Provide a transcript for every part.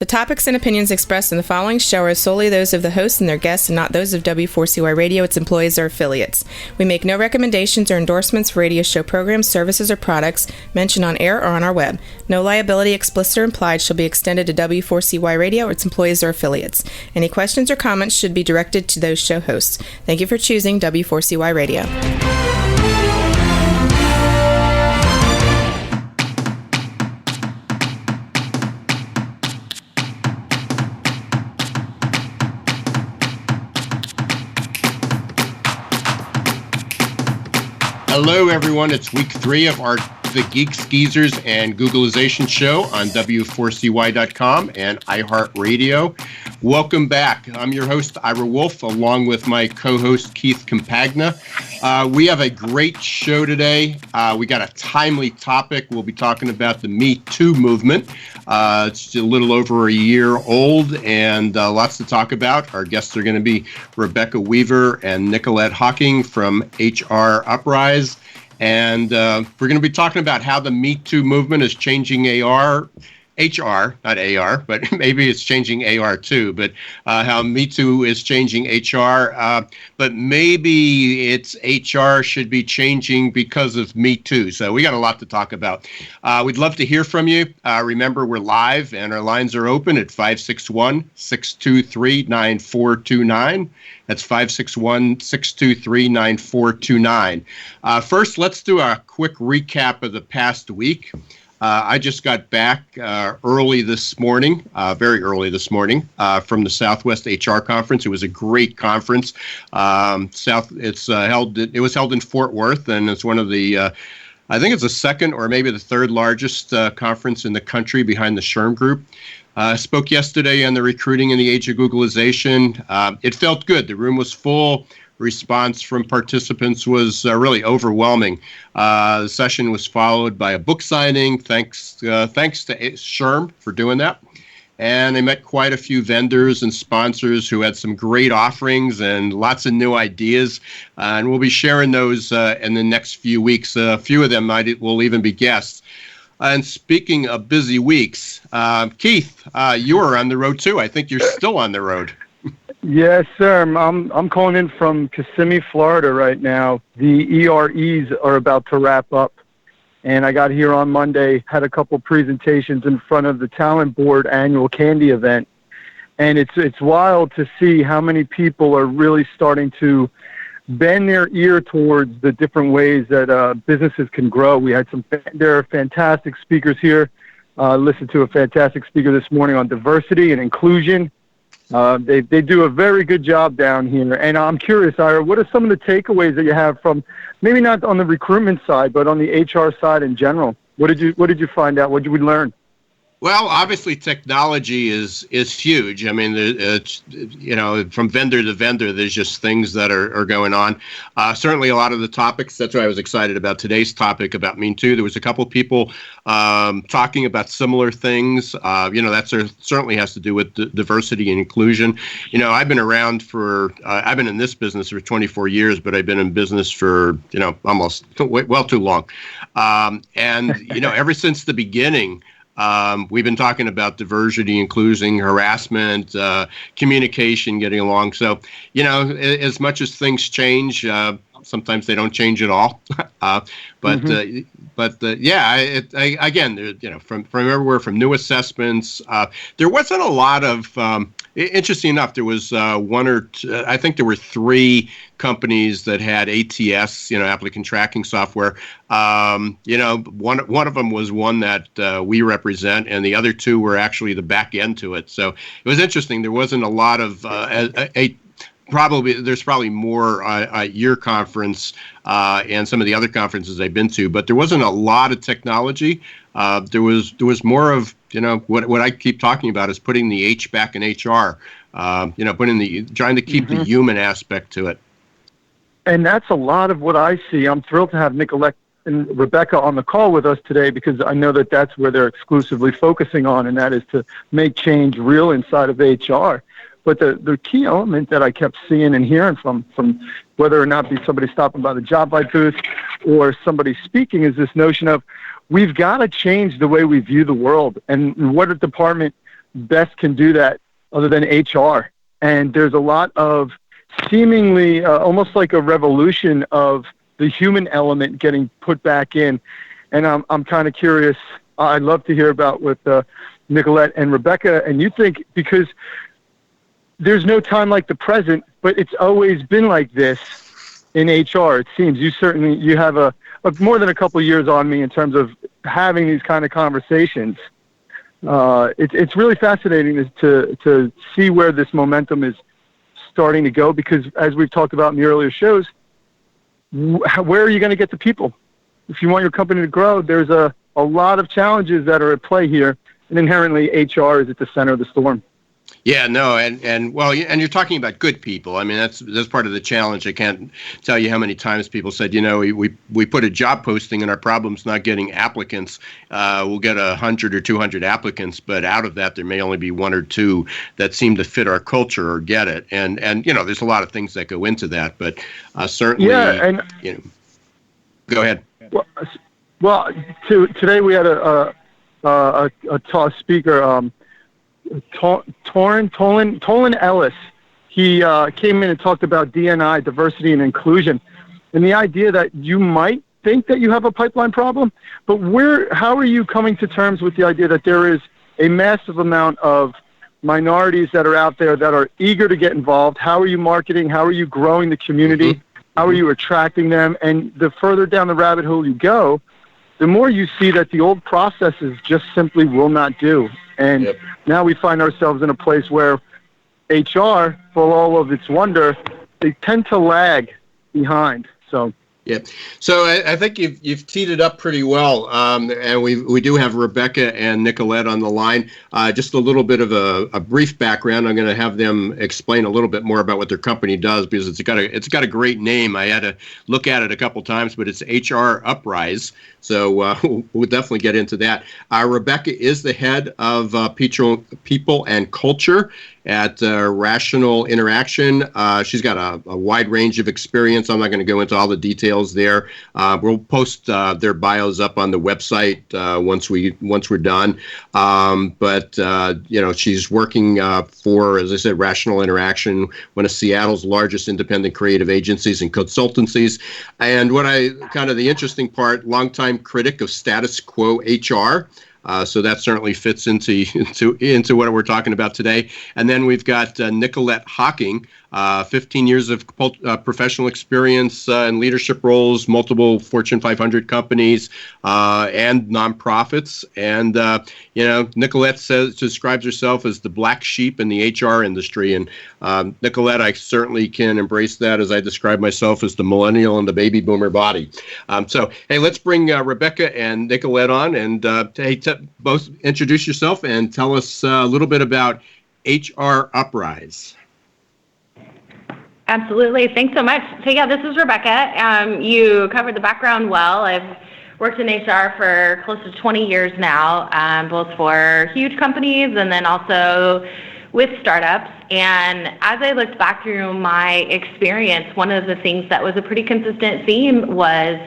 The topics and opinions expressed in the following show are solely those of the host and their guests and not those of W4CY Radio, its employees, or affiliates. We make no recommendations or endorsements for radio show programs, services, or products mentioned on air or on our web. No liability, explicit or implied, shall be extended to W4CY Radio or its employees or affiliates. Any questions or comments should be directed to those show hosts. Thank you for choosing W4CY Radio. Hello, everyone. It's week 3 of the Geeks, Geezers, and Googlization show on W4CY.com and iHeartRadio. Welcome back. I'm your host, Ira Wolf, along with my co-host, Keith Compagna. We have a great show today. We got a timely topic. We'll be talking about the Me Too movement. It's a little over a year old and lots to talk about. Our guests are going to be Weaver and Nickolett Hocking from HR Uprise. And we're going to be talking about how the Me Too movement is changing HR, not AR, but maybe it's changing AR too, but how Me Too is changing HR, but maybe it's HR should be changing because of Me Too. So we got a lot to talk about. We'd love to hear from you. Remember, we're live and our lines are open at 561-623-9429. That's 561-623-9429. First, let's do a quick recap of the past week. I just got back early this morning, very early this morning, from the Southwest HR Conference. It was a great conference. It was held in Fort Worth, and it's one of the, I think it's the second or maybe the third largest conference in the country behind the SHRM Group. I spoke yesterday on the recruiting in the age of Googlization. It felt good. The room was full. Response from participants was really overwhelming. The session was followed by a book signing. Thanks to SHRM for doing that. And they met quite a few vendors and sponsors who had some great offerings and lots of new ideas. And we'll be sharing those in the next few weeks. A few of them will even be guests. And speaking of busy weeks, Keith, you are on the road too. I think you're still on the road. Yes, sir. I'm calling in from Kissimmee, Florida right now. The EREs are about to wrap up, and I got here on Monday, had a couple presentations in front of the Talent Board annual candy event, and it's wild to see how many people are really starting to bend their ear towards the different ways that businesses can grow. There are fantastic speakers here. Listened to a fantastic speaker this morning on diversity and inclusion. They do a very good job down here. And I'm curious, Ira, what are some of the takeaways that you have from, maybe not on the recruitment side, but on the HR side in general? What did you find out? What did we learn? Well, obviously, technology is huge. I mean, it's, from vendor to vendor, there's just things that are going on. Certainly, a lot of the topics. That's why I was excited about today's topic about Me Too. There was a couple people talking about similar things. That certainly has to do with diversity and inclusion. I've been around I've been in this business for 24 years, but I've been in business for almost too long. Ever since the beginning. We've been talking about diversity, inclusion, harassment, communication, getting along. So, as much as things change, sometimes they don't change at all. Again, from everywhere, from new assessments, there wasn't a lot of. Interesting enough, there was one or two, I think there were 3 companies that had ATS, applicant tracking software. One of them was one that we represent, and the other 2 were actually the back end to it. So it was interesting. There wasn't a lot of there's probably more at your conference and some of the other conferences I've been to, but there wasn't a lot of technology. There was more of what I keep talking about is putting the H back in HR. Trying to keep the human aspect to it. And that's a lot of what I see. I'm thrilled to have Nickolett and Rebecca on the call with us today because I know that that's where they're exclusively focusing on, and that is to make change real inside of HR. But the key element that I kept seeing and hearing from whether or not be somebody stopping by the job light booth or somebody speaking is this notion of we've got to change the way we view the world and what a department best can do that other than HR? And there's a lot of seemingly almost like a revolution of the human element getting put back in. And I'm kind of curious. I'd love to hear about with Nickolett and Rebecca. And you think, because there's no time like the present, but it's always been like this in HR, it seems. You have a more than a couple of years on me in terms of having these kind of conversations. It's really fascinating to see where this momentum is starting to go, because as we've talked about in the earlier shows, where are you going to get the people? If you want your company to grow, there's a lot of challenges that are at play here, and inherently HR is at the center of the storm. Yeah, no, and you're talking about good people. I mean, that's part of the challenge. I can't tell you how many times people said, we put a job posting and our problem's not getting applicants. We'll get 100 or 200 applicants, but out of that, there may only be 1 or 2 that seem to fit our culture or get it. And there's a lot of things that go into that, but certainly, go ahead. Well, today we had a speaker. Tolan Ellis, he came in and talked about D&I, diversity and inclusion, and the idea that you might think that you have a pipeline problem, but how are you coming to terms with the idea that there is a massive amount of minorities that are out there that are eager to get involved? How are you marketing? How are you growing the community? Mm-hmm. How are you attracting them? And the further down the rabbit hole you go, the more you see that the old processes just simply will not do. And now we find ourselves in a place where HR, for all of its wonder, they tend to lag behind. So I think you've teed it up pretty well, and we do have Rebecca and Nickolett on the line. Just a little bit of a brief background. I'm going to have them explain a little bit more about what their company does, because it's got a great name. I had to look at it a couple times, but it's HR Uprise. So we'll definitely get into that. Rebecca is the head of people and culture at Rational Interaction. She's got a wide range of experience. I'm not going to go into all the details there. We'll post their bios up on the website once we're done. But she's working for, as I said, Rational Interaction, one of Seattle's largest independent creative agencies and consultancies. And the interesting part, longtime critic of status quo HR. So that certainly fits into what we're talking about today. And then we've got Nickolett Hocking, 15 years of professional experience in leadership roles, multiple Fortune 500 companies and nonprofits. And Nickolett describes herself as the black sheep in the HR industry. And Nickolett, I certainly can embrace that, as I describe myself as the millennial and the baby boomer body. Let's bring Rebecca and Nickolett on, and both introduce yourself and tell us a little bit about HR Uprise. Absolutely. Thanks so much. So this is Rebecca. You covered the background well. I've worked in HR for close to 20 years now, both for huge companies and then also with startups. And as I looked back through my experience, one of the things that was a pretty consistent theme was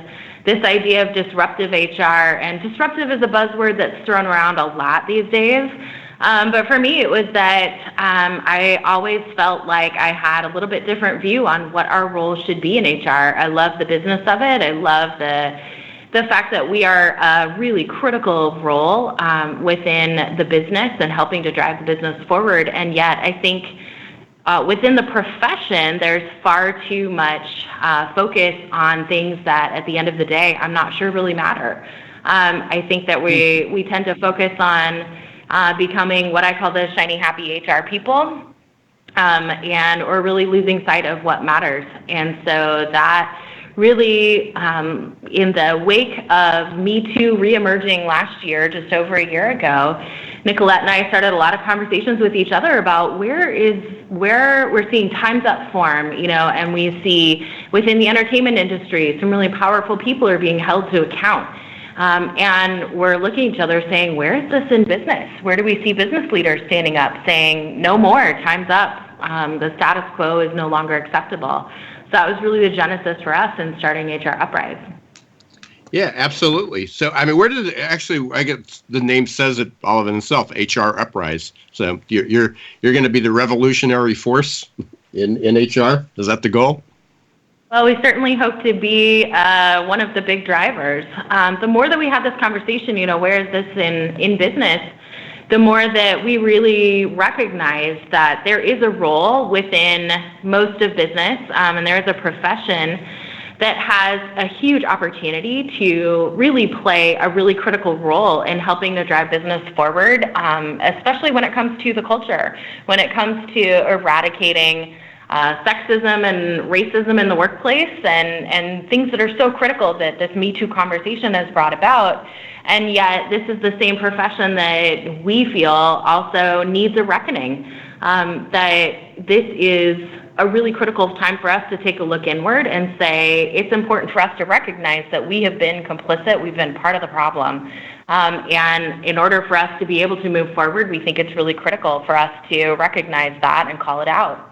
this idea of disruptive HR. And disruptive is a buzzword that's thrown around a lot these days. But for me, it was that I always felt like I had a little bit different view on what our role should be in HR. I love the business of it. I love the fact that we are a really critical role within the business and helping to drive the business forward. And yet, I think within the profession, there's far too much focus on things that, at the end of the day, I'm not sure really matter. I think that we tend to focus on becoming what I call the shiny, happy HR people, and we're really losing sight of what matters. And so that really, in the wake of Me Too reemerging last year, just over a year ago, Nickolett and I started a lot of conversations with each other about where we're seeing Time's Up form, and we see within the entertainment industry, some really powerful people are being held to account. And we're looking at each other saying, where is this in business? Where do we see business leaders standing up saying, no more, time's up, the status quo is no longer acceptable? So that was really the genesis for us in starting HR Uprise. Yeah, absolutely. So, I mean, where did it actually? I guess the name says it all of itself. HR Uprise. So you're going to be the revolutionary force in HR. Is that the goal? Well, we certainly hope to be one of the big drivers. The more that we have this conversation, where is this in business? The more that we really recognize that there is a role within most of business, and there is a profession that has a huge opportunity to really play a really critical role in helping to drive business forward, especially when it comes to the culture, when it comes to eradicating sexism and racism in the workplace and things that are so critical that this Me Too conversation has brought about. And yet this is the same profession that we feel also needs a reckoning, that this is a really critical time for us to take a look inward and say it's important for us to recognize that we have been complicit, we've been part of the problem. And in order for us to be able to move forward, we think it's really critical for us to recognize that and call it out.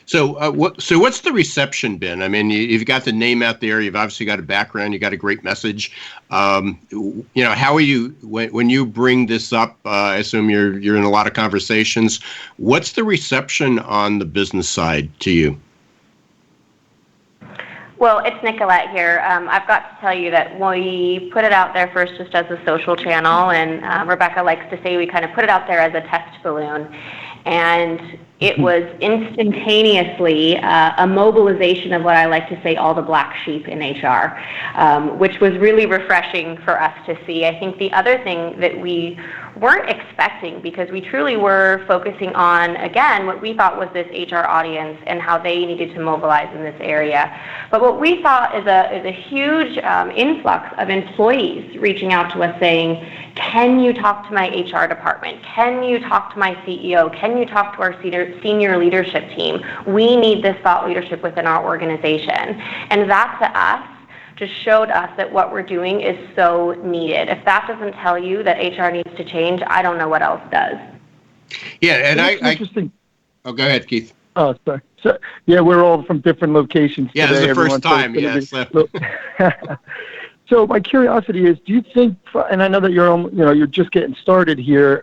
So, what's the reception been? I mean, you've got the name out there. You've obviously got a background. You got a great message. How are you when you bring this up? I assume you're in a lot of conversations. What's the reception on the business side to you? Well, it's Nickolett here. I've got to tell you that we put it out there first just as a social channel, and Rebecca likes to say we kind of put it out there as a test balloon. And it was instantaneously a mobilization of what I like to say all the black sheep in HR, which was really refreshing for us to see. I think the other thing that we weren't expecting, because we truly were focusing on, again, what we thought was this HR audience and how they needed to mobilize in this area. But what we saw is a huge influx of employees reaching out to us saying, can you talk to my HR department? Can you talk to my CEO? Can you talk to our senior leadership team? We need this thought leadership within our organization. And that to us just showed us that what we're doing is so needed. If that doesn't tell you that HR needs to change, I don't know what else does. Yeah, and interesting. Oh, go ahead, Keith. Oh, sorry. So, yeah, we're all from different locations today. Yeah, this is the first time, yes. So my curiosity is, do you think, and I know that you're just getting started here,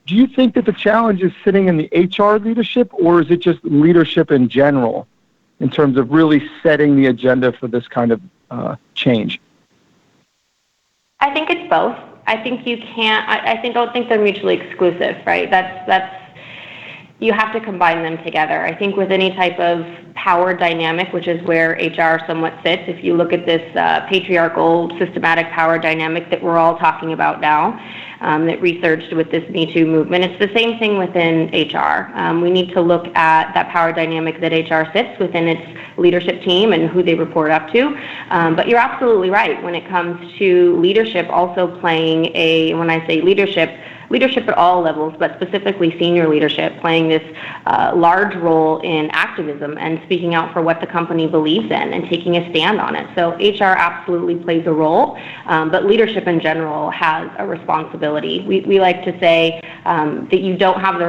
do you think that the challenge is sitting in the HR leadership, or is it just leadership in general in terms of really setting the agenda for this kind of change? I think it's both. I think you can't, don't think they're mutually exclusive, right? That's you have to combine them together. I think with any type of power dynamic, which is where HR somewhat sits, if you look at this patriarchal systematic power dynamic that we're all talking about now, that researched with this Me Too movement, it's the same thing within HR. We need to look at that power dynamic that HR sits within its leadership team and who they report up to. But you're absolutely right when it comes to leadership also playing when I say leadership at all levels, but specifically senior leadership, playing this large role in activism and speaking out for what the company believes in and taking a stand on it. So HR absolutely plays a role, but leadership in general has a responsibility. We like to say that you don't have the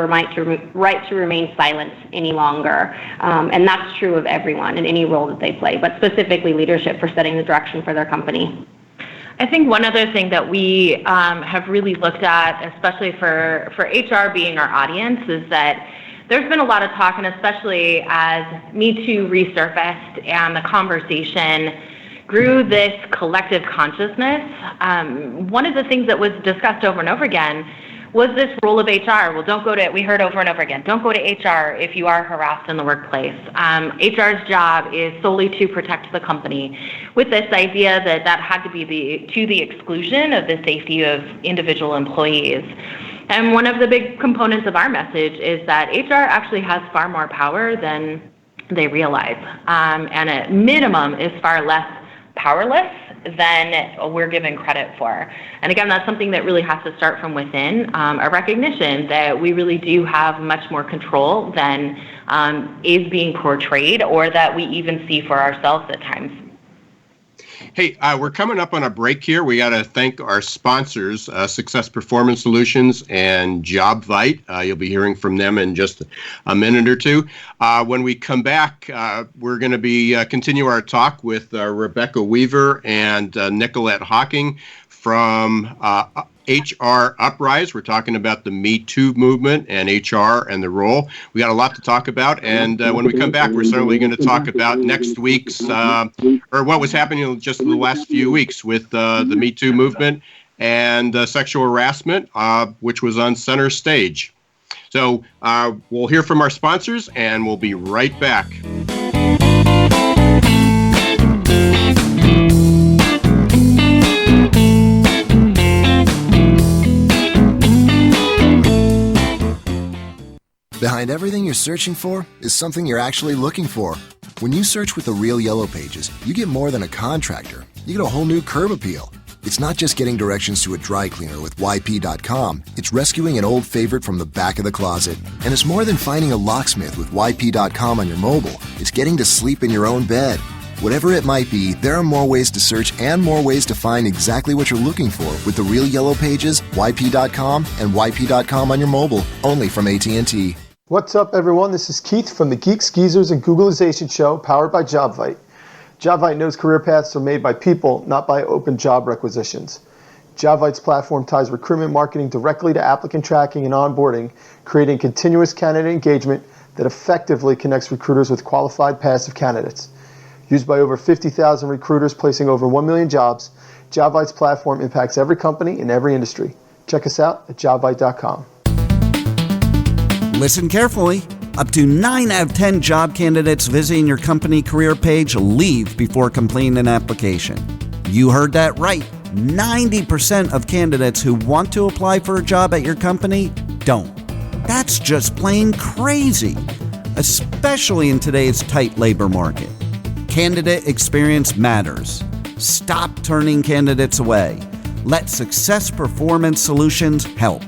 right to remain silent any longer, and that's true of everyone in any role that they play, but specifically leadership for setting the direction for their company. I think one other thing that we have really looked at, especially for HR being our audience, is that there's been a lot of talk, and especially as Me Too resurfaced and the conversation grew this collective consciousness, one of the things that was discussed over and over again was this role of HR. Well, we heard over and over again, don't go to HR if you are harassed in the workplace. HR's job is solely to protect the company, with this idea that had to be to the exclusion of the safety of individual employees. And one of the big components of our message is that HR actually has far more power than they realize, and at minimum is far less powerless than we're given credit for. And again, that's something that really has to start from within, a recognition that we really do have much more control than is being portrayed or that we even see for ourselves at times. Hey, we're coming up on a break here. We got to thank our sponsors, Success Performance Solutions and JobVite. You'll be hearing from them in just a minute or two. When we come back, we're going to be continue our talk with Rebecca Weaver and Nickolett Hocking from HR Uprise. We're talking about the Me Too movement and HR and the role. We got a lot to talk about, and when we come back, we're certainly going to talk about next week's, or what was happening just in the last few weeks with the Me Too movement and sexual harassment, which was on center stage. So we'll hear from our sponsors, and we'll be right back. Behind everything you're searching for is something you're actually looking for. When you search with the real Yellow Pages, you get more than a contractor. You get a whole new curb appeal. It's not just getting directions to a dry cleaner with YP.com. It's rescuing an old favorite from the back of the closet. And it's more than finding a locksmith with YP.com on your mobile. It's getting to sleep in your own bed. Whatever it might be, there are more ways to search and more ways to find exactly what you're looking for with the real Yellow Pages, YP.com, and YP.com on your mobile, only from AT&T. What's up, everyone? This is Keith from the Geeks, Geezers, and Googlization show powered by JobVite. JobVite knows career paths are made by people, not by open job requisitions. JobVite's platform ties recruitment marketing directly to applicant tracking and onboarding, creating continuous candidate engagement that effectively connects recruiters with qualified passive candidates. Used by over 50,000 recruiters placing over 1 million jobs, JobVite's platform impacts every company in every industry. Check us out at jobvite.com. Listen carefully. Up to 9 out of 10 job candidates visiting your company career page leave before completing an application. You heard that right. 90% of candidates who want to apply for a job at your company don't. That's just plain crazy, especially in today's tight labor market. Candidate experience matters. Stop turning candidates away. Let Success Performance Solutions help.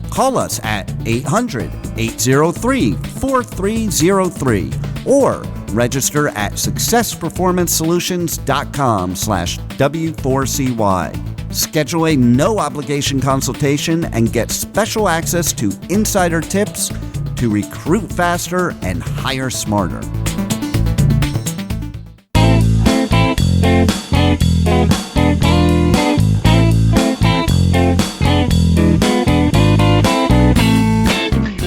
Call us at 800-803-4303 or register at successperformancesolutions.com/W4CY. Schedule a no-obligation consultation and get special access to insider tips to recruit faster and hire smarter.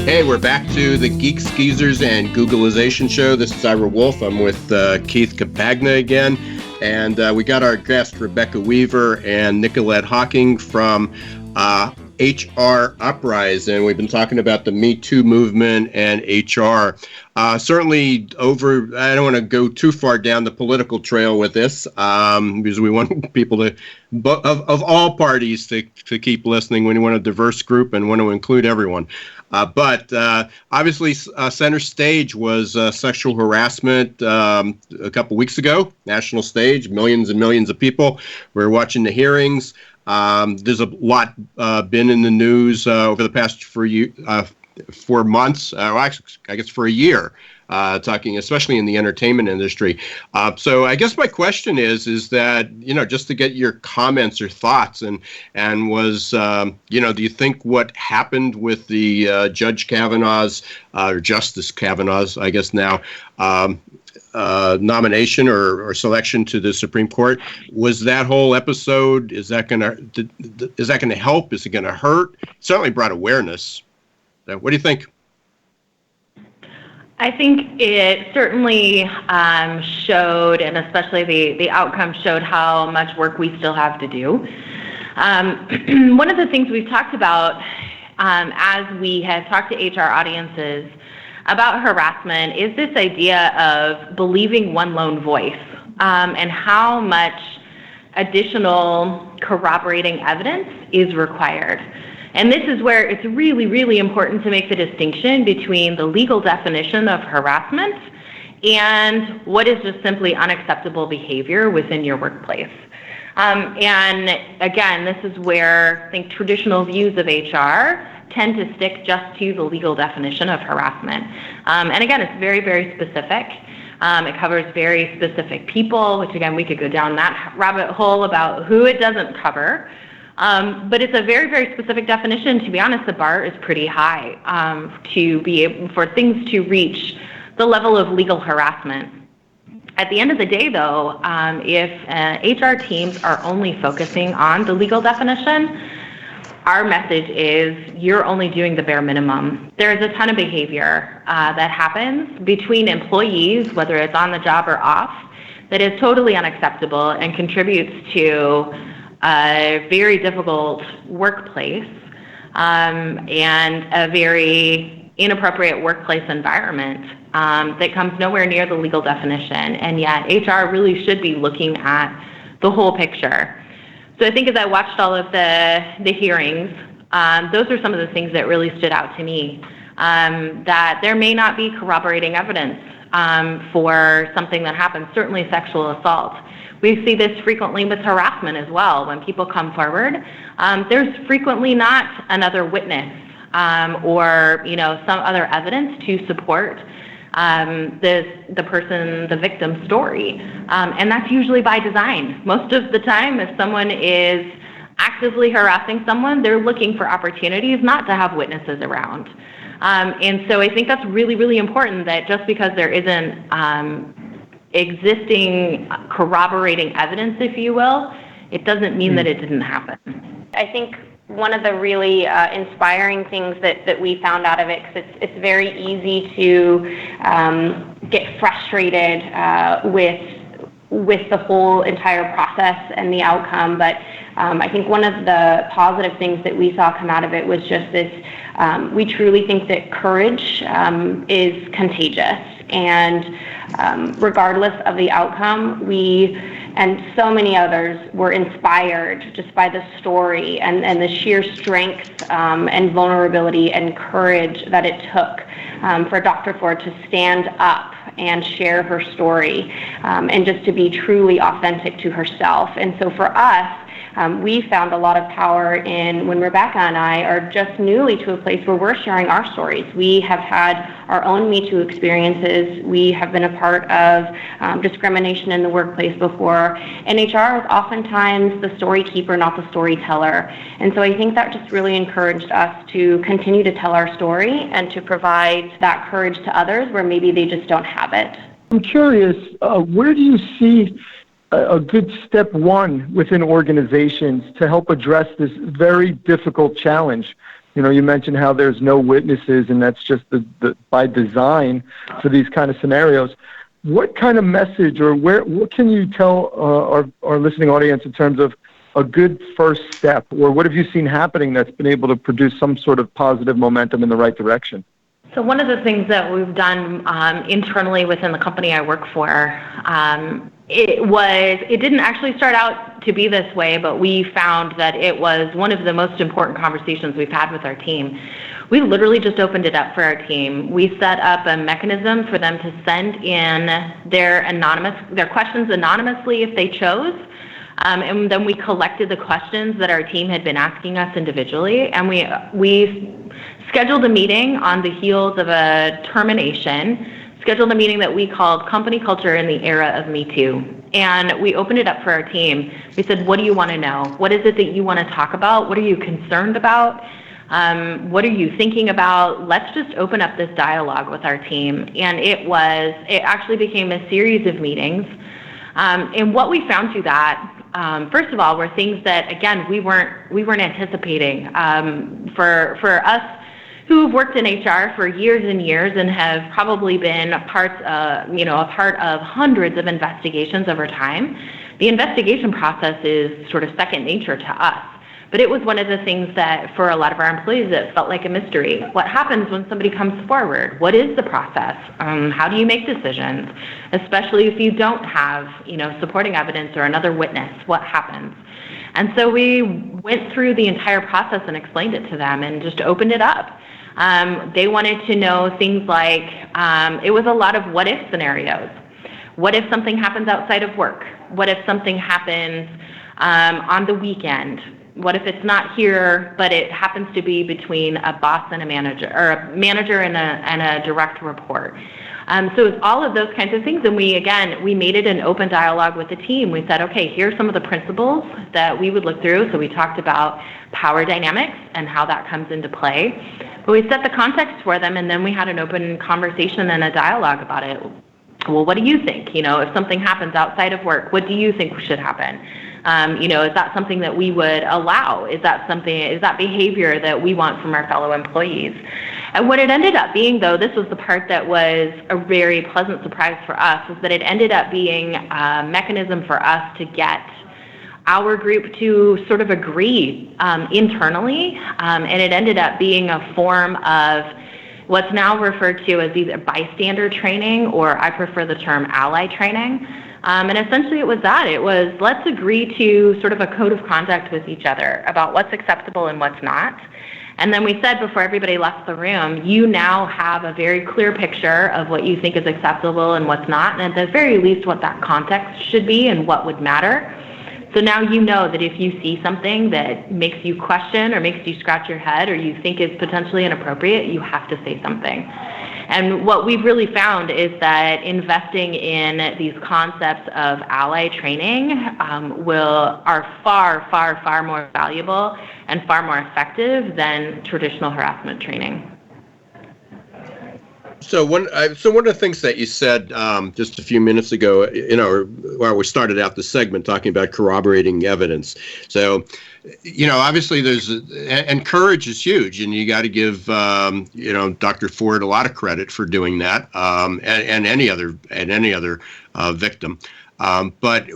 Hey, we're back to the Geeks, Geezers, and Googlization show. This is Ira Wolf. I'm with Keith Capagna again. And we got our guest, Rebecca Weaver and Nickolett Hocking from HR Uprise. And we've been talking about the Me Too movement and HR. Certainly I don't want to go too far down the political trail with this because we want people to, of all parties, to keep listening. We want a diverse group and want to include everyone. But obviously, center stage was sexual harassment a couple weeks ago. National stage, millions and millions of people were watching the hearings. There's a lot been in the news over the past 4 months. Actually, I guess for a year. Talking especially in the entertainment industry. So I guess my question is that, just to get your comments or thoughts and was, do you think what happened with the Judge Kavanaugh's, or Justice Kavanaugh's, I guess now, nomination or selection to the Supreme Court, was that whole episode, is that going to help? Is it going to hurt? It certainly brought awareness. What do you think? I think it certainly showed, and especially the outcome showed how much work we still have to do. One of the things we've talked about as we have talked to HR audiences about harassment is this idea of believing one lone voice and how much additional corroborating evidence is required. And this is where it's really, really important to make the distinction between the legal definition of harassment and what is just simply unacceptable behavior within your workplace. And again, this is where I think traditional views of HR tend to stick just to the legal definition of harassment. And again, it's very, very specific. It covers very specific people, which again, we could go down that rabbit hole about who it doesn't cover. But it's a very, very specific definition. To be honest, the bar is pretty high to be able for things to reach the level of legal harassment. At the end of the day, though, if HR teams are only focusing on the legal definition, our message is you're only doing the bare minimum. There's a ton of behavior that happens between employees, whether it's on the job or off, that is totally unacceptable and contributes to a very difficult workplace and a very inappropriate workplace environment that comes nowhere near the legal definition. And yet HR really should be looking at the whole picture. So I think as I watched all of the hearings, those are some of the things that really stood out to me, that there may not be corroborating evidence for something that happens, certainly sexual assault. We see this frequently with harassment as well. When people come forward, there's frequently not another witness or some other evidence to support the victim's story. And that's usually by design. Most of the time, if someone is actively harassing someone, they're looking for opportunities not to have witnesses around. And so I think that's really, really important, that just because there isn't existing corroborating evidence, if you will, it doesn't mean that it didn't happen. I think one of the really inspiring things that we found out of it, because it's very easy to get frustrated with the whole entire process and the outcome, but I think one of the positive things that we saw come out of it was just this, we truly think that courage is contagious, and regardless of the outcome, we and so many others were inspired just by the story and the sheer strength and vulnerability and courage that it took for Dr. Ford to stand up and share her story and just to be truly authentic to herself. And so for us, we found a lot of power in when Rebecca and I are just newly to a place where we're sharing our stories. We have had our own Me Too experiences. We have been a part of discrimination in the workplace before. And HR is oftentimes the story keeper, not the storyteller. And so I think that just really encouraged us to continue to tell our story and to provide that courage to others where maybe they just don't have it. I'm curious, where do you see a good step one within organizations to help address this very difficult challenge? You mentioned how there's no witnesses, and that's just the by design for these kind of scenarios. What kind of message, or what can you tell our listening audience in terms of a good first step, or what have you seen happening that's been able to produce some sort of positive momentum in the right direction? So one of the things that we've done internally within the company I work for, it didn't actually start out to be this way, but we found that it was one of the most important conversations we've had with our team. We literally just opened it up for our team. We set up a mechanism for them to send in their questions anonymously if they chose. And then we collected the questions that our team had been asking us individually, and we scheduled a meeting on the heels of a termination, scheduled a meeting that we called Company Culture in the Era of Me Too. And we opened it up for our team. We said, what do you want to know? What is it that you want to talk about? What are you concerned about? What are you thinking about? Let's just open up this dialogue with our team. And it actually became a series of meetings. And what we found through that, first of all, were things that, again, we weren't anticipating. For us who've worked in HR for years and years and have probably been a part of hundreds of investigations over time, the investigation process is sort of second nature to us. But it was one of the things that for a lot of our employees, it felt like a mystery. What happens when somebody comes forward? What is the process? How do you make decisions? Especially if you don't have, supporting evidence or another witness, what happens? And so we went through the entire process and explained it to them and just opened it up. They wanted to know things like, it was a lot of what if scenarios. What if something happens outside of work? What if something happens on the weekend? What if it's not here, but it happens to be between a boss and a manager, or a manager and a direct report? So it's all of those kinds of things. And we made it an open dialogue with the team. We said, okay, here's some of the principles that we would look through. So we talked about power dynamics and how that comes into play. But we set the context for them, and then we had an open conversation and a dialogue about it. Well, what do you think? If something happens outside of work, what do you think should happen? Is that something that we would allow? Is that behavior that we want from our fellow employees? And what it ended up being, though, this was the part that was a very pleasant surprise for us, is that it ended up being a mechanism for us to get our group to sort of agree internally, and it ended up being a form of what's now referred to as either bystander training, or I prefer the term ally training. And essentially it was that. It was, let's agree to sort of a code of conduct with each other about what's acceptable and what's not. And then we said before everybody left the room, you now have a very clear picture of what you think is acceptable and what's not, and at the very least what that context should be and what would matter. So now you know that if you see something that makes you question or makes you scratch your head or you think is potentially inappropriate, you have to say something. And what we've really found is that investing in these concepts of ally training are far, far, far more valuable and far more effective than traditional harassment training. So one of the things that you said just a few minutes ago, while we started out the segment talking about corroborating evidence. So, obviously and courage is huge, and you got to give, Dr. Ford a lot of credit for doing that, and any other victim. But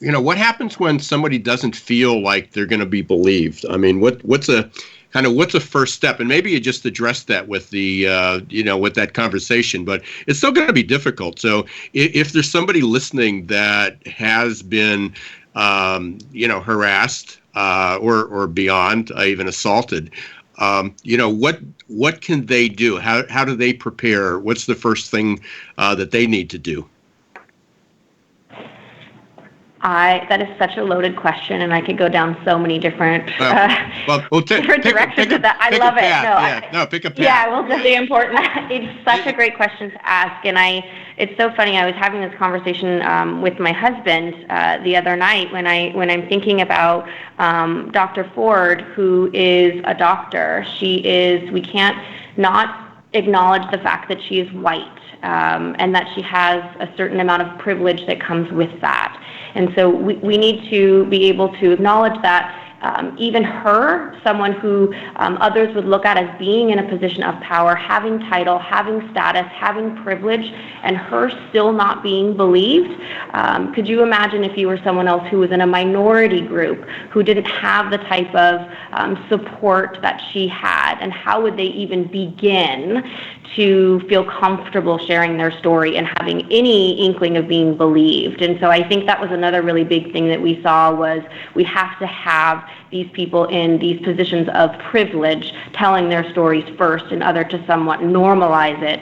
what happens when somebody doesn't feel like they're going to be believed? I mean, what's a first step? And maybe you just addressed that with the, with that conversation, but it's still going to be difficult. So if there's somebody listening that has been, harassed or beyond, even assaulted, what can they do? How do they prepare? What's the first thing that they need to do? That is such a loaded question, and I could go down so many different different directions with that. I love it. Pick a path. Yeah, well, that's really important. It's such a great question to ask, and it's so funny. I was having this conversation with my husband the other night when I'm thinking about Dr. Ford, who is a doctor. We can't not acknowledge the fact that she is white, and that she has a certain amount of privilege that comes with that. And so we need to be able to acknowledge that even her, someone who others would look at as being in a position of power, having title, having status, having privilege, and her still not being believed. Could you imagine if you were someone else who was in a minority group, who didn't have the type of support that she had, and how would they even begin to feel comfortable sharing their story and having any inkling of being believed? And so I think that was another really big thing that we saw, was we have to have these people in these positions of privilege telling their stories first, in order to somewhat normalize it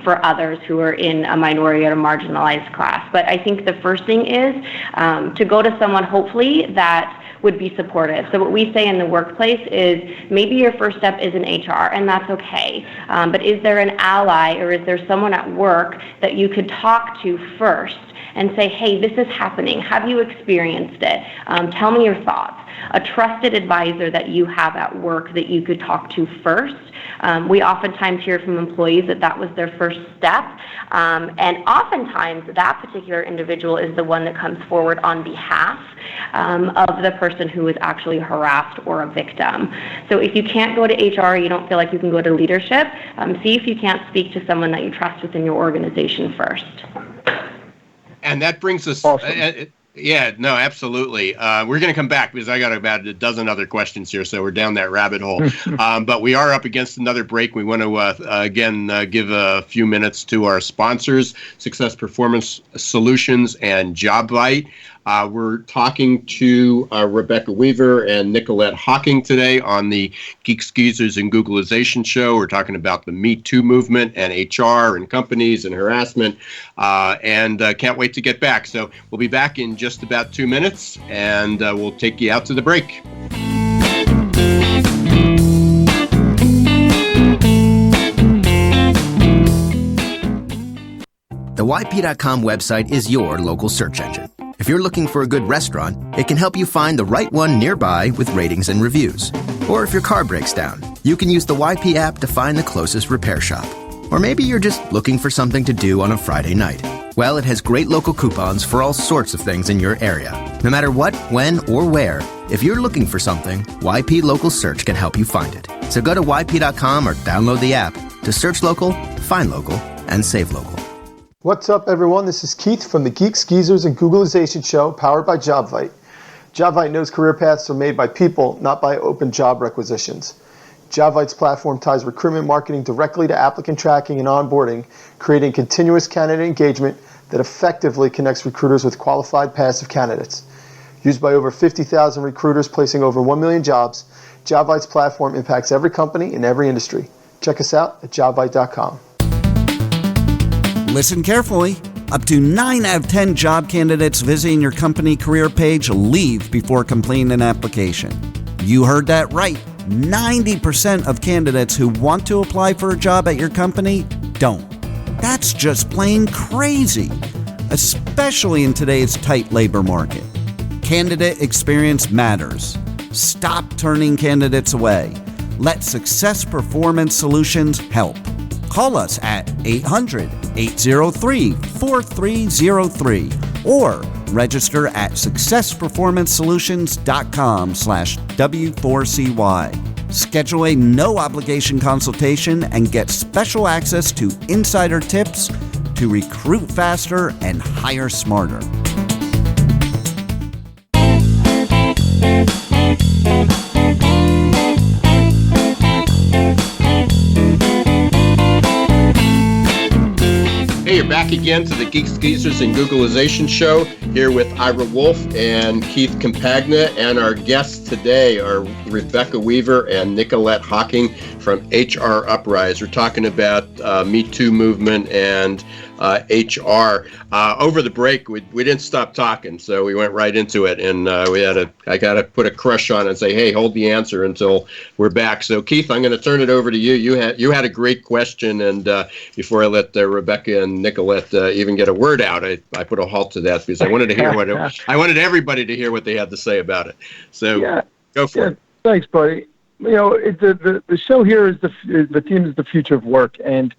for others who are in a minority or a marginalized class. But I think the first thing is to go to someone, hopefully, that would be supportive. So what we say in the workplace is, maybe your first step is in HR, and that's okay. But is there an ally, or is there someone at work that you could talk to first and say, hey, this is happening. Have you experienced it? Tell me your thoughts. A trusted advisor that you have at work that you could talk to first. We oftentimes hear from employees that was their first step. And oftentimes that particular individual is the one that comes forward on behalf of the person who is actually harassed or a victim. So if you can't go to HR, you don't feel like you can go to leadership, see if you can't speak to someone that you trust within your organization first. And that brings us... Awesome. Yeah, no, absolutely. We're going to come back because I got about a dozen other questions here, so we're down that rabbit hole. But we are up against another break. We want to, again, give a few minutes to our sponsors, Success Performance Solutions and JobVite. We're talking to Rebecca Weaver and Nickolett Hocking today on the Geeks, Geezers, and Googlization show. We're talking about the Me Too movement and HR and companies and harassment, and can't wait to get back. So we'll be back in just about 2 minutes, and we'll take you out to the break. The YP.com website is your local search engine. If you're looking for a good restaurant, it can help you find the right one nearby with ratings and reviews. Or if your car breaks down, you can use the YP app to find the closest repair shop. Or maybe you're just looking for something to do on a Friday night. Well, it has great local coupons for all sorts of things in your area. No matter what, when, or where, if you're looking for something, YP Local Search can help you find it. So go to YP.com or download the app to search local, find local, and save local. What's up, everyone? This is Keith from the Geeks, Geezers, and Googlization show, powered by JobVite. JobVite knows career paths are made by people, not by open job requisitions. JobVite's platform ties recruitment marketing directly to applicant tracking and onboarding, creating continuous candidate engagement that effectively connects recruiters with qualified passive candidates. Used by over 50,000 recruiters placing over 1 million jobs, JobVite's platform impacts every company in every industry. Check us out at jobvite.com. Listen carefully. Up to 9 out of 10 job candidates visiting your company career page leave before completing an application. You heard that right. 90% of candidates who want to apply for a job at your company don't. That's just plain crazy, especially in today's tight labor market. Candidate experience matters. Stop turning candidates away. Let Success Performance Solutions help. Call us at 800-803-4303 or register at successperformancesolutions.com/W4CY. Schedule a no-obligation consultation and get special access to insider tips to recruit faster and hire smarter. Hey, you're back again to the Geeks, Geezers, and Googlization show here with Ira Wolf and Keith Compagna. And our guests today are Rebecca Weaver and Nickolett Hocking from HR Uprise. We're talking about Me Too movement and HR. Over the break, we didn't stop talking, so we went right into it. And I got to put a crush on it and say, hey, hold the answer until we're back. So, Keith, I'm going to turn it over to you. You had a great question, and before I let Rebecca and Nickolett even get a word out, I put a halt to that because I wanted to hear I wanted everybody to hear what they had to say about it. So, go for it. Thanks, buddy. You know, the show here is the theme is the future of work, and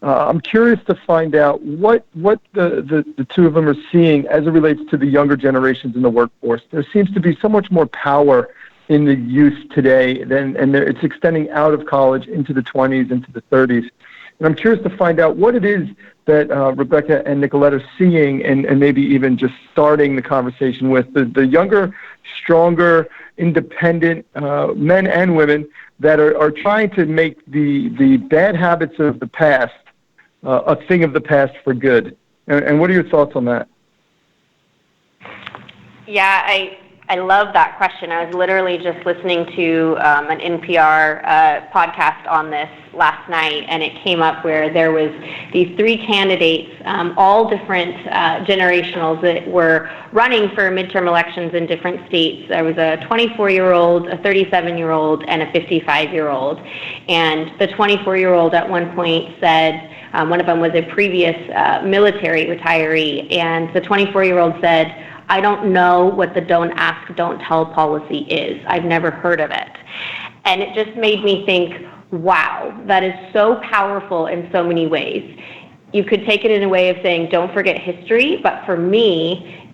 I'm curious to find out what the two of them are seeing as it relates to the younger generations in the workforce. There seems to be so much more power in the youth today, and it's extending out of college into the 20s, into the 30s. And I'm curious to find out what it is that Rebecca and Nickolett are seeing, and maybe even just starting the conversation with the younger, stronger, independent men and women that are trying to make the bad habits of the past a thing of the past for good. And what are your thoughts on that? Yeah, I love that question. I was literally just listening to an NPR podcast on this last night, and it came up where there was these three candidates, all different generationals that were running for midterm elections in different states. There was a 24-year-old, a 37-year-old, and a 55-year-old. And the 24-year-old at one point said, one of them was a previous military retiree, and the 24-year-old said, I don't know what the don't ask, don't tell policy is. I've never heard of it. And it just made me think, wow, that is so powerful in so many ways. You could take it in a way of saying, don't forget history, but for me,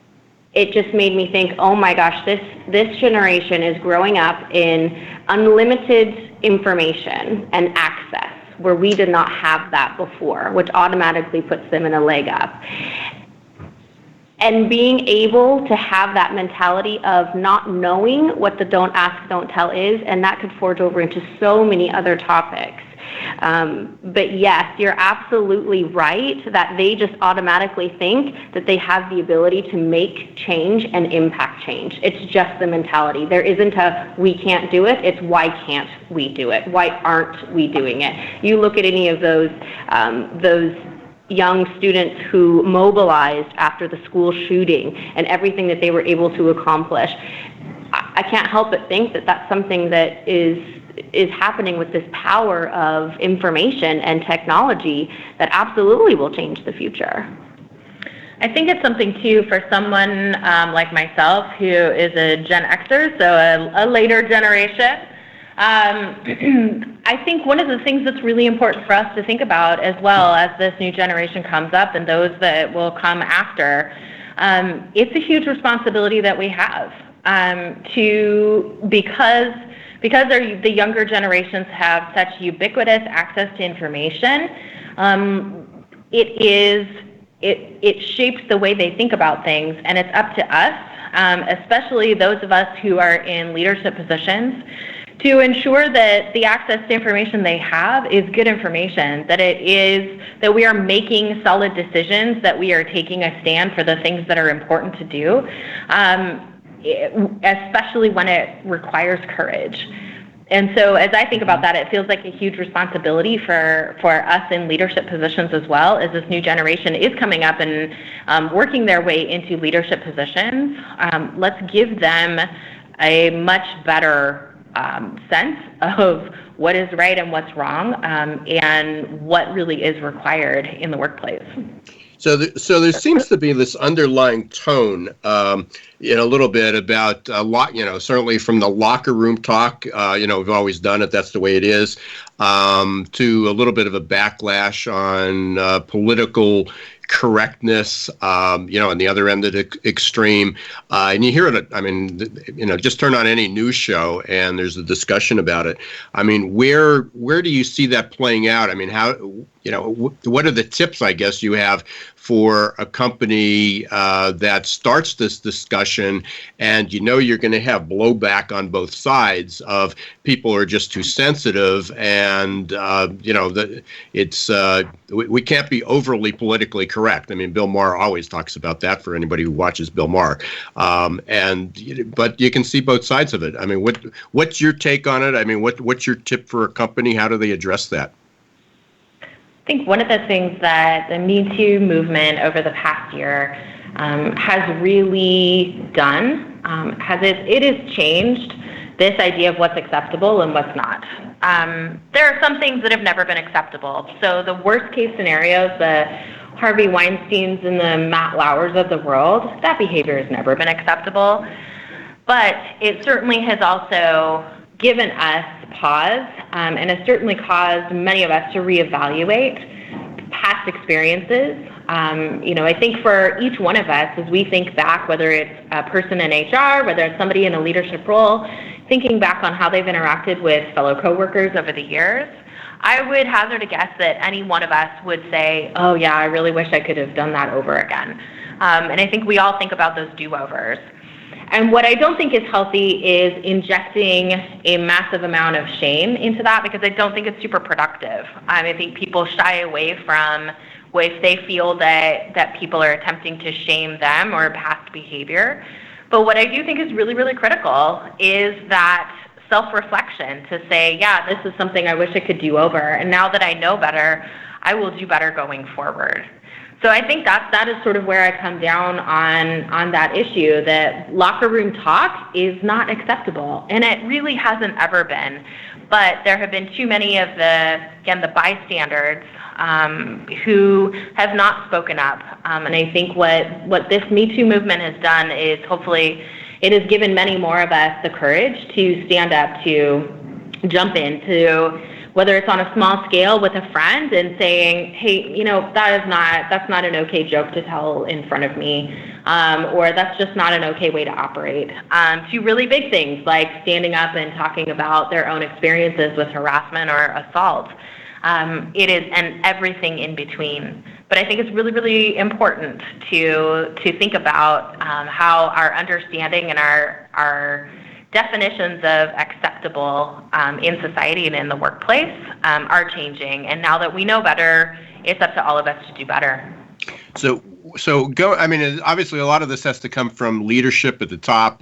it just made me think, oh my gosh, this generation is growing up in unlimited information and access, where we did not have that before, which automatically puts them in a leg up. And being able to have that mentality of not knowing what the don't ask, don't tell is, and that could forge over into so many other topics. But yes, you're absolutely right that they just automatically think that they have the ability to make change and impact change. It's just the mentality. There isn't a we can't do it. It's why can't we do it? Why aren't we doing it? You look at any of those young students who mobilized after the school shooting and everything that they were able to accomplish. I can't help but think that that's something that is is happening with this power of information and technology that absolutely will change the future. I think it's something too for someone like myself who is a Gen Xer, so a later generation. I think one of the things that's really important for us to think about as well as this new generation comes up and those that will come after, it's a huge responsibility that we have because the younger generations have such ubiquitous access to information. It shapes the way they think about things, and it's up to us, especially those of us who are in leadership positions, to ensure that the access to information they have is good information, that we are making solid decisions, that we are taking a stand for the things that are important to do, especially when it requires courage. And so as I think about that, it feels like a huge responsibility for us in leadership positions as well, as this new generation is coming up and working their way into leadership positions. Let's give them a much better sense of what is right and what's wrong, and what really is required in the workplace. So there seems to be this underlying tone, a little bit about certainly from the locker room talk, we've always done it, that's the way it is, to a little bit of a backlash on political correctness, on the other end of the extreme. And you hear it, just turn on any news show and there's a discussion about it. I mean, where do you see that playing out? I mean, how, what are the tips, I guess, you have for a company that starts this discussion and you're going to have blowback on both sides of people who are just too sensitive and, we can't be overly politically correct. I mean, Bill Maher always talks about that for anybody who watches Bill Maher. But you can see both sides of it. I mean, what's your take on it? I mean, what's your tip for a company? How do they address that? I think one of the things that the Me Too movement over the past year has really done, it has changed this idea of what's acceptable and what's not. There are some things that have never been acceptable. So the worst case scenarios, the Harvey Weinsteins and the Matt Lauers of the world, that behavior has never been acceptable. But it certainly has also given us pause, and has certainly caused many of us to reevaluate past experiences. I think for each one of us, as we think back, whether it's a person in HR, whether it's somebody in a leadership role, thinking back on how they've interacted with fellow coworkers over the years, I would hazard a guess that any one of us would say, oh yeah, I really wish I could have done that over again. And I think we all think about those do-overs. And what I don't think is healthy is injecting a massive amount of shame into that, because I don't think it's super productive. I think people shy away from if they feel that people are attempting to shame them or past behavior. But what I do think is really, really critical is that self-reflection to say, yeah, this is something I wish I could do over. And now that I know better, I will do better going forward. So I think that is sort of where I come down on that issue, that locker room talk is not acceptable, and it really hasn't ever been. But there have been too many of the bystanders who have not spoken up. And I think what this Me Too movement has done is hopefully it has given many more of us the courage to stand up, to jump into, whether it's on a small scale with a friend and saying, hey, that's not an okay joke to tell in front of me, or that's just not an okay way to operate, to really big things like standing up and talking about their own experiences with harassment or assault. It is, and everything in between. But I think it's really, really important to think about how our understanding and our definitions of acceptable in society and in the workplace are changing. And now that we know better, it's up to all of us to do better. So go. I mean, obviously, a lot of this has to come from leadership at the top.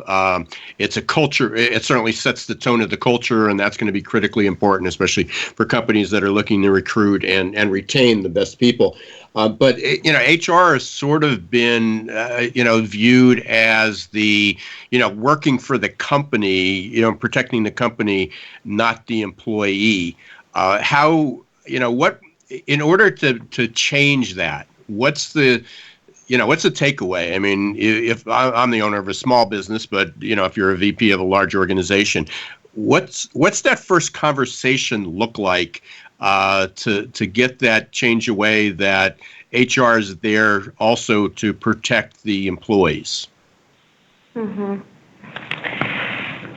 It's a culture. It certainly sets the tone of the culture, and that's going to be critically important, especially for companies that are looking to recruit and retain the best people. But HR has sort of been, viewed as the, working for the company, protecting the company, not the employee. What in order to change that? What's the takeaway? I mean, if I'm the owner of a small business, but if you're a VP of a large organization, what's that first conversation look like to get that change away that HR is there also to protect the employees? Mm-hmm.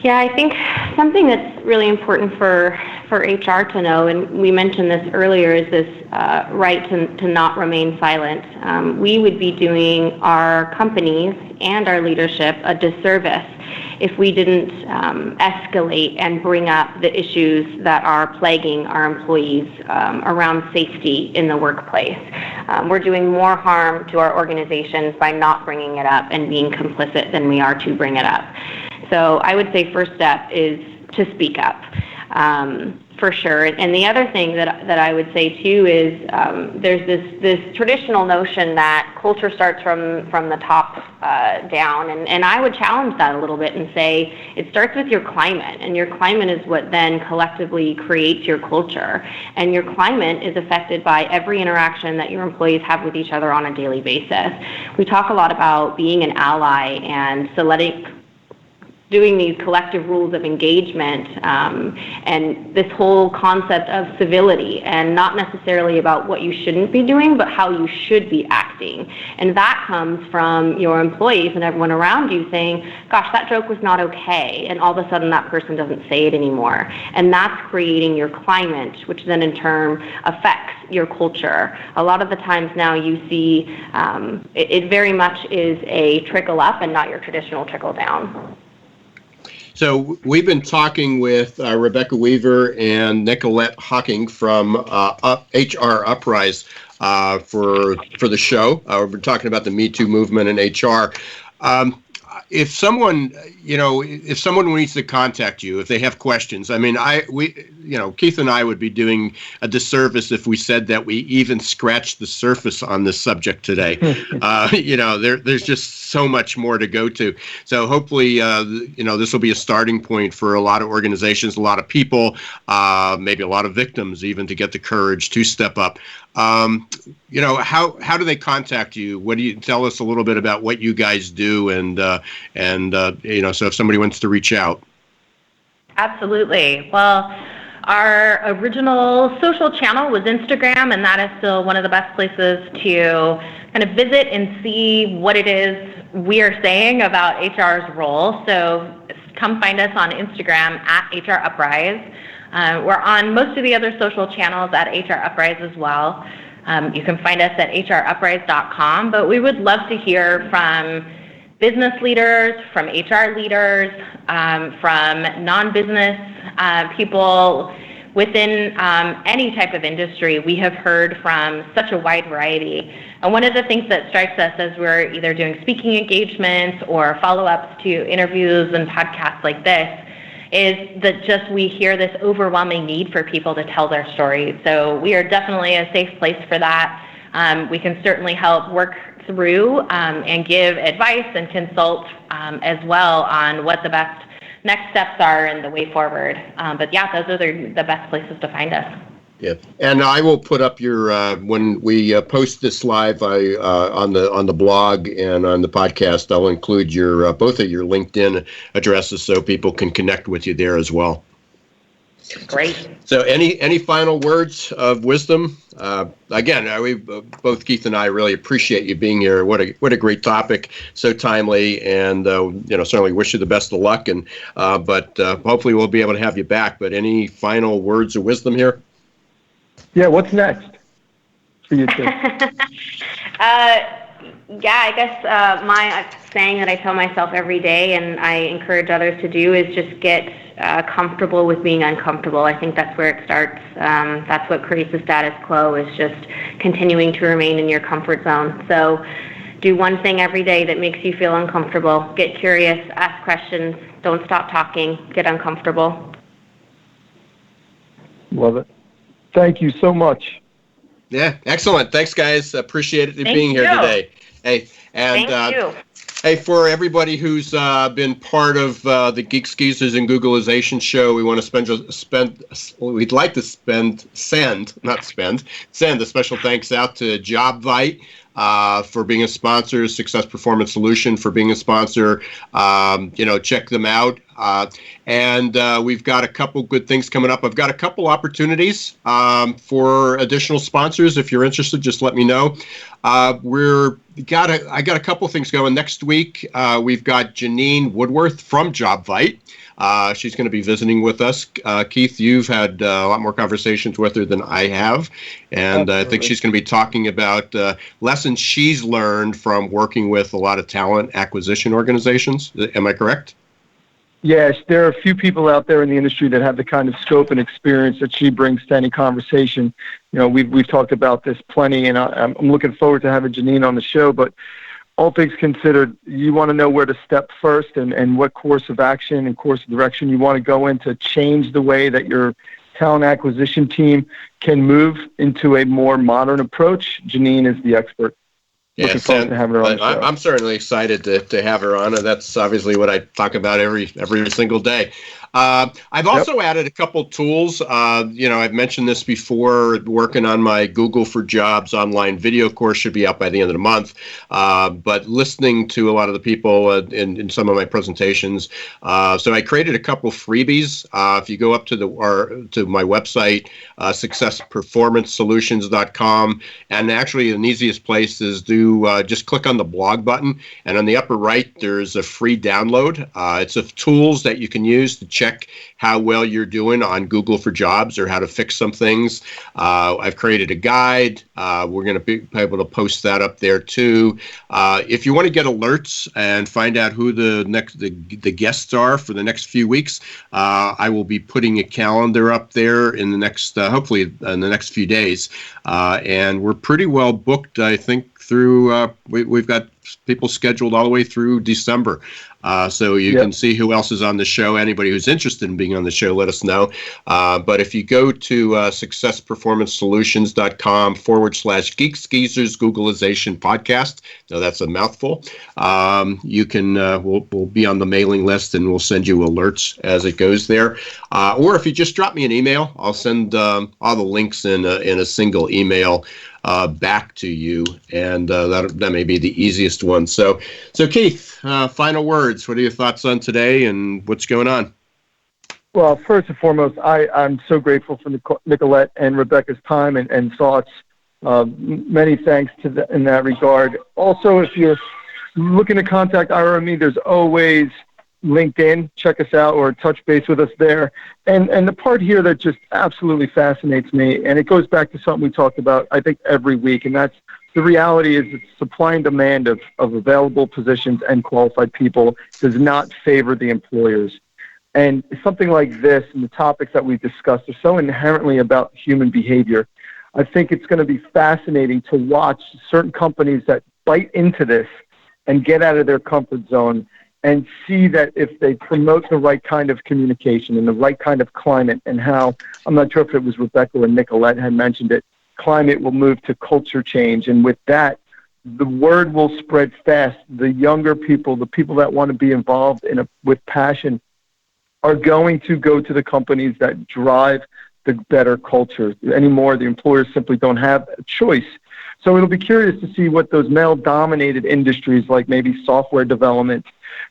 Yeah, I think something that's really important for HR to know, and we mentioned this earlier, is this right to not remain silent. We would be doing our companies and our leadership a disservice if we didn't escalate and bring up the issues that are plaguing our employees around safety in the workplace. We're doing more harm to our organizations by not bringing it up and being complicit than we are to bring it up. So I would say first step is to speak up. For sure. And the other thing that I would say too is there's this traditional notion that culture starts from the top down, and I would challenge that a little bit and say it starts with your climate, and your climate is what then collectively creates your culture, and your climate is affected by every interaction that your employees have with each other on a daily basis. We talk a lot about being an ally and doing these collective rules of engagement, and this whole concept of civility, and not necessarily about what you shouldn't be doing, but how you should be acting. And that comes from your employees and everyone around you saying, gosh, that joke was not okay, and all of a sudden that person doesn't say it anymore. And that's creating your climate, which then in turn affects your culture. A lot of the times now you see it very much is a trickle up and not your traditional trickle down. So we've been talking with Rebecca Weaver and Nickolett Hocking from HR Uprise for the show. We've been talking about the Me Too movement in HR. If someone needs to contact you, if they have questions, I mean, Keith and I would be doing a disservice if we said that we even scratched the surface on this subject today. There's just so much more to go to. So hopefully, this will be a starting point for a lot of organizations, a lot of people, maybe a lot of victims, even to get the courage to step up. How do they contact you? What do you tell us a little bit about what you guys do, and so if somebody wants to reach out. Absolutely. Well, our original social channel was Instagram, and that is still one of the best places to kind of visit and see what it is we are saying about HR's role. So come find us on Instagram at HR Uprise. We're on most of the other social channels at HR Uprise as well. You can find us at hruprise.com, but we would love to hear from business leaders, from HR leaders, from non-business people within any type of industry. We have heard from such a wide variety. And one of the things that strikes us as we're either doing speaking engagements or follow-ups to interviews and podcasts like this is that just we hear this overwhelming need for people to tell their stories. So we are definitely a safe place for that. We can certainly help work through and give advice and consult as well on what the best next steps are and the way forward. But yeah, those are the best places to find us. Yeah, and I will put up your when we post this live on the blog and on the podcast. I'll include your both of your LinkedIn addresses so people can connect with you there as well. Great. So, any final words of wisdom? Again, we both Keith and I really appreciate you being here. What a great topic, so timely, and certainly wish you the best of luck. And but hopefully we'll be able to have you back. But any final words of wisdom here? Yeah, what's next for you two? Yeah, I guess my saying that I tell myself every day and I encourage others to do is just get comfortable with being uncomfortable. I think that's where it starts. That's what creates the status quo, is just continuing to remain in your comfort zone. So do one thing every day that makes you feel uncomfortable. Get curious, ask questions, don't stop talking, get uncomfortable. Love it. Thank you so much. Yeah, excellent. Thanks, guys. Appreciate it being here today. Hey, and Thank you. Hey, for everybody who's been part of the Geeks, Geezers, and Googlization show, we want to send a special thanks out to JobVite for being a sponsor, Success Performance Solution for being a sponsor. Check them out. And we've got a couple good things coming up. I've got a couple opportunities for additional sponsors. If you're interested, just let me know. I got a couple things going. Next week, we've got Janine Woodworth from JobVite. She's going to be visiting with us. Keith, you've had a lot more conversations with her than I have, and I think she's going to be talking about lessons she's learned from working with a lot of talent acquisition organizations. Am I correct? Yes, there are a few people out there in the industry that have the kind of scope and experience that she brings to any conversation. We've talked about this plenty, and I'm looking forward to having Janine on the show. But all things considered, you want to know where to step first and what course of action and course of direction you want to go in to change the way that your talent acquisition team can move into a more modern approach. Janine is the expert. Looking forward to having her on the show. I'm certainly excited to have her on, and that's obviously what I talk about every single day. I've also added a couple tools. I've mentioned this before, working on my Google for Jobs online video course, should be out by the end of the month. But listening to a lot of the people in some of my presentations, so I created a couple freebies. If you go up to my website, successperformancesolutions.com, and actually the easiest place is just click on the blog button, and on the upper right there's a free download. It's of tools that you can use to check how well you're doing on Google for Jobs or how to fix some things. I've created a guide. We're going to be able to post that up there too. If you want to get alerts and find out who the guests are for the next few weeks, I will be putting a calendar up there in the next, hopefully in the next few days. And we're pretty well booked, I think, through, we've got people scheduled all the way through December. So you can see who else is on the show. Anybody who's interested in being on the show, let us know. But if you go to successperformancesolutions.com/Geeks, Geezers, Googlization podcast, now that's a mouthful, you can, we'll be on the mailing list and we'll send you alerts as it goes there. Or if you just drop me an email, I'll send all the links in a single email back to you, and that may be the easiest one. So Keith, final words. What are your thoughts on today, and what's going on? Well, first and foremost, I'm so grateful for Nickolett and Rebecca's time and thoughts. Many thanks in that regard. Also, if you're looking to contact Ira or me, there's always LinkedIn. Check us out or touch base with us there. And the part here that just absolutely fascinates me, and it goes back to something we talked about, I think, every week, and that's the reality is that supply and demand of available positions and qualified people does not favor the employers. And something like this and the topics that we've discussed are so inherently about human behavior. I think it's going to be fascinating to watch certain companies that bite into this and get out of their comfort zone and see that if they promote the right kind of communication and the right kind of climate, and how, I'm not sure if it was Rebecca or Nickolett had mentioned it, climate will move to culture change. And with that, the word will spread fast. The younger people, the people that want to be involved with passion, are going to go to the companies that drive the better culture. Anymore, the employers simply don't have a choice. So it'll be curious to see what those male-dominated industries, like maybe software development,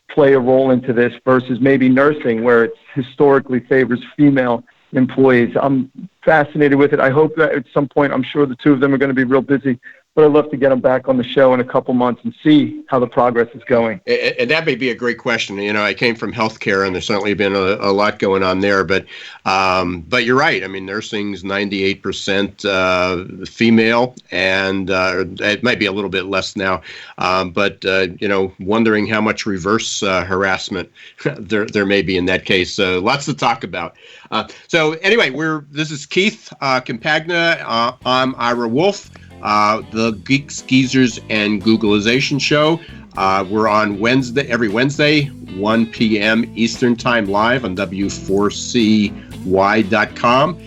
play a role into this versus maybe nursing, where it historically favors female employees. I'm fascinated with it. I hope that at some point, I'm sure the two of them are going to be real busy, but I'd love to get them back on the show in a couple months and see how the progress is going. And that may be a great question. I came from healthcare, and there's certainly been a lot going on there. But you're right. I mean, nursing's 98% female, and it might be a little bit less now. But wondering how much reverse harassment there may be in that case. So lots to talk about. So anyway, this is Keith Campagna. I'm Ira Wolf. The Geeks, Geezers, and Googlization show. We're on every Wednesday, 1 p.m. Eastern Time live on W4CY.com.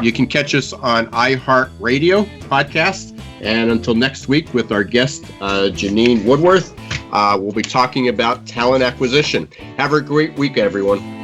You can catch us on iHeart Radio podcast. And until next week with our guest, Janine Woodworth, we'll be talking about talent acquisition. Have a great week, everyone.